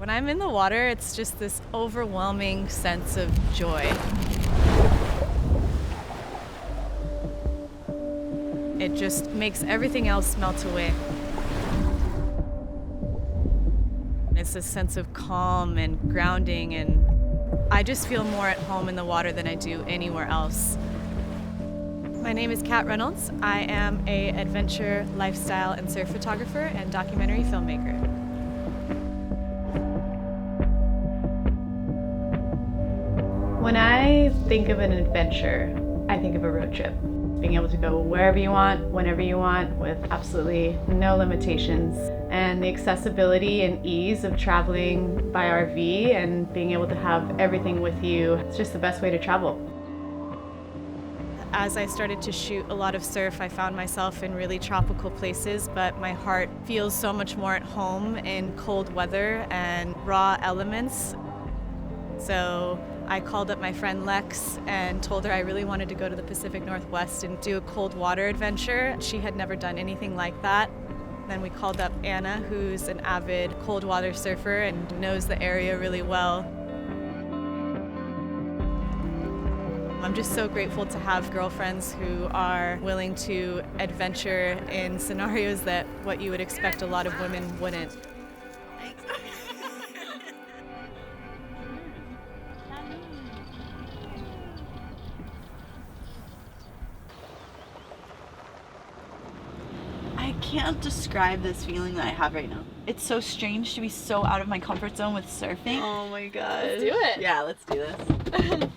When I'm in the water, it's just this overwhelming sense of joy. It just makes everything else melt away. It's a sense of calm and grounding, and I just feel more at home in the water than I do anywhere else. My name is Reynolds. I am an adventure, lifestyle, and surf photographer and documentary filmmaker. When I think of an adventure, I think of a road trip. Being able to go wherever you want, whenever you want, with absolutely no limitations. And the accessibility and ease of traveling by RV and being able to have everything with you, it's just the best way to travel. As I started to shoot a lot of surf, I found myself in really tropical places, but my heart feels so much more at home in cold weather and raw elements. So I called up my friend Lex and told her I really wanted to go to the Pacific Northwest and do a cold water adventure. She had never done anything like that. Then we called up Anna, who's an avid cold water surfer and knows the area really well. I'm just so grateful to have girlfriends who are willing to adventure in scenarios that what you would expect a lot of women wouldn't. I can't describe this feeling that I have right now. It's so strange to be so out of my comfort zone with surfing. Oh my god. Let's do it. Yeah, let's do this.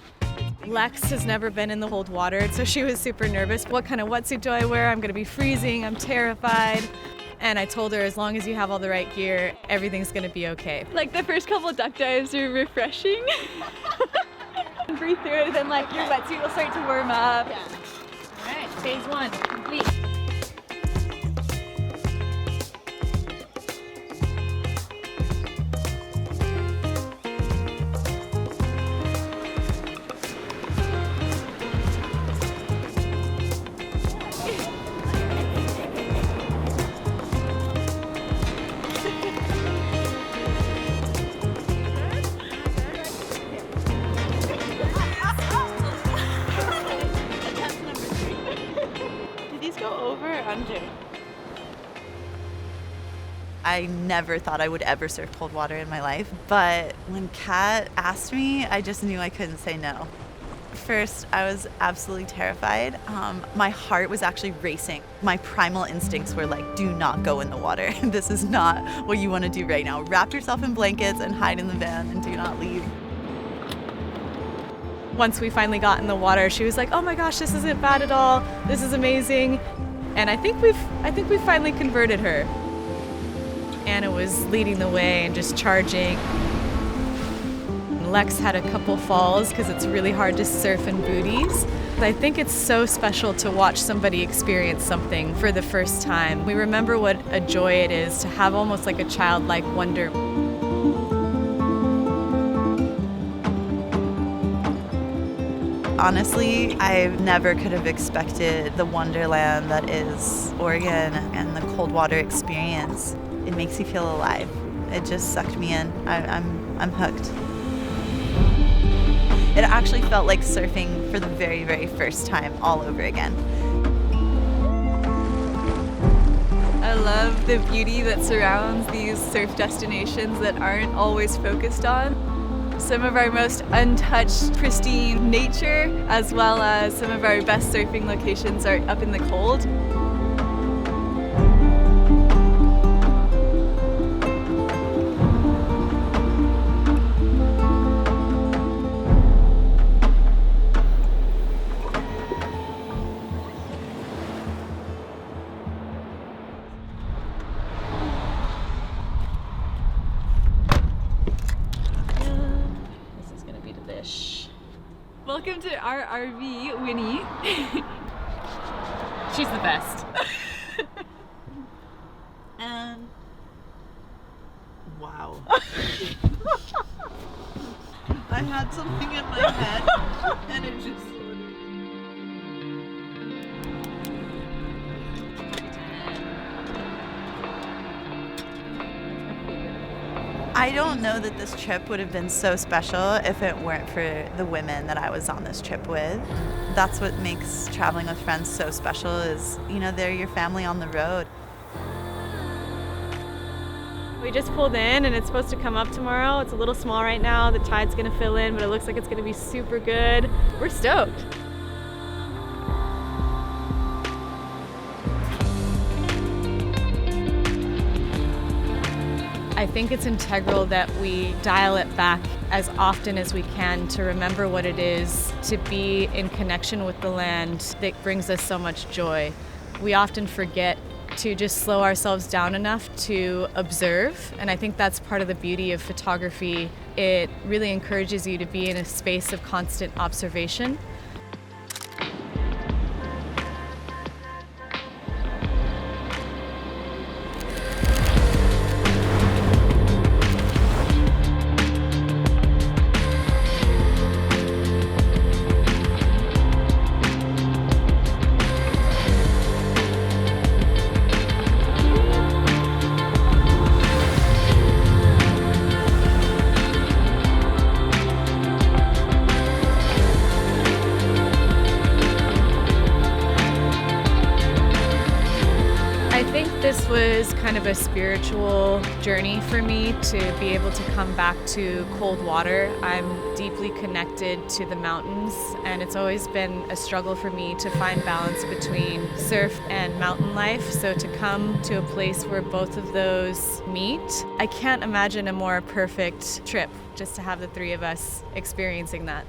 Lex has never been in the cold water, so she was super nervous. What kind of wetsuit do I wear? I'm gonna be freezing, I'm terrified. And I told her, as long as you have all the right gear, everything's gonna be okay. Like the first couple of duck dives are refreshing. Breathe through it, then like your wetsuit will start to warm up. Yeah. All right, phase 1 complete. I never thought I would ever surf cold water in my life, but when Kat asked me, I just knew I couldn't say no. First, I was absolutely terrified. My heart was actually racing. My primal instincts were like, do not go in the water. This is not what you want to do right now. Wrap yourself in blankets and hide in the van and do not leave. Once we finally got in the water, she was like, oh my gosh, this isn't bad at all. This is amazing. And I think we've finally converted her. Anna was leading the way and just charging. Lex had a couple falls because it's really hard to surf in booties. I think it's so special to watch somebody experience something for the first time. We remember what a joy it is to have almost like a childlike wonder. Honestly, I never could have expected the wonderland that is Oregon and the cold water experience. It makes you feel alive. It just sucked me in. I'm hooked. It actually felt like surfing for the very, very first time all over again. I love the beauty that surrounds these surf destinations that aren't always focused on. Some of our most untouched, pristine nature, as well as some of our best surfing locations are up in the cold. Welcome to our RV, Winnie. She's the best. And wow. I had something in my head and it just I don't know that this trip would have been so special if it weren't for the women that I was on this trip with. That's what makes traveling with friends so special is, they're your family on the road. We just pulled in and it's supposed to come up tomorrow. It's a little small right now. The tide's gonna fill in, but it looks like it's gonna be super good. We're stoked. I think it's integral that we dial it back as often as we can to remember what it is to be in connection with the land that brings us so much joy. We often forget to just slow ourselves down enough to observe, and I think that's part of the beauty of photography. It really encourages you to be in a space of constant observation. I think this was kind of a spiritual journey for me to be able to come back to cold water. I'm deeply connected to the mountains, and it's always been a struggle for me to find balance between surf and mountain life. So to come to a place where both of those meet, I can't imagine a more perfect trip just to have the three of us experiencing that.